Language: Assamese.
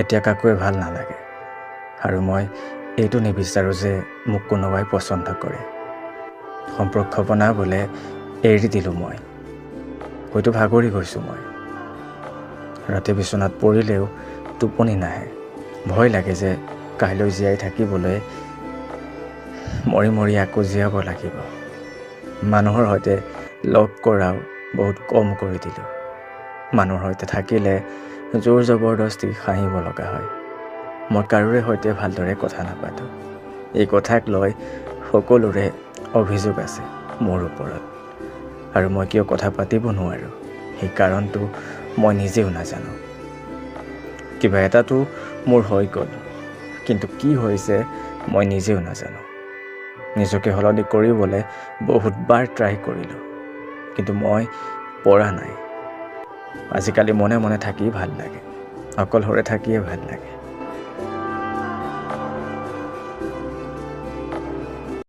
এতিয়া কাকোৱে ভাল নালাগে আৰু মই এইটো নিবিচাৰোঁ যে মোক কোনোবাই পচন্দ কৰে। সম্পৰ্ক বনাবলৈ এৰি দিলোঁ মই, হয়তো ভাগৰি গৈছোঁ মই। ৰাতি বিচনাত পৰিলেও টোপনি নাহে, ভয় লাগে যে কাইলৈ জীয়াই থাকিবলৈ মৰি মৰি আকৌ জীয়াব লাগিব। মানুহৰ সৈতে লগ কৰাও বহুত কম কৰি দিলোঁ। মানুহৰ সৈতে থাকিলে জোৰ জবৰদস্তি হাঁহিব লগা হয়। মই কাৰোৰে সৈতে ভালদৰে কথা নাপাতোঁ। এই কথাক লৈ সকলোৰে অভিযোগ আছে মোৰ ওপৰত, আৰু মই কিয় কথা পাতিব নোৱাৰোঁ সেই কাৰণটো মই নিজেও নাজানো। কিবা এটাতো মোৰ হৈ গ'ল, কিন্তু কি হৈছে মই নিজেও নাজানো। নিজকে সলনি কৰিবলৈ বহুতবাৰ ট্ৰাই কৰিলোঁ, কিন্তু মই পৰা নাই। আজিকালি মনে মনে থাকি ভাল লাগে, অকলশৰে থাকিয়ে ভাল লাগে।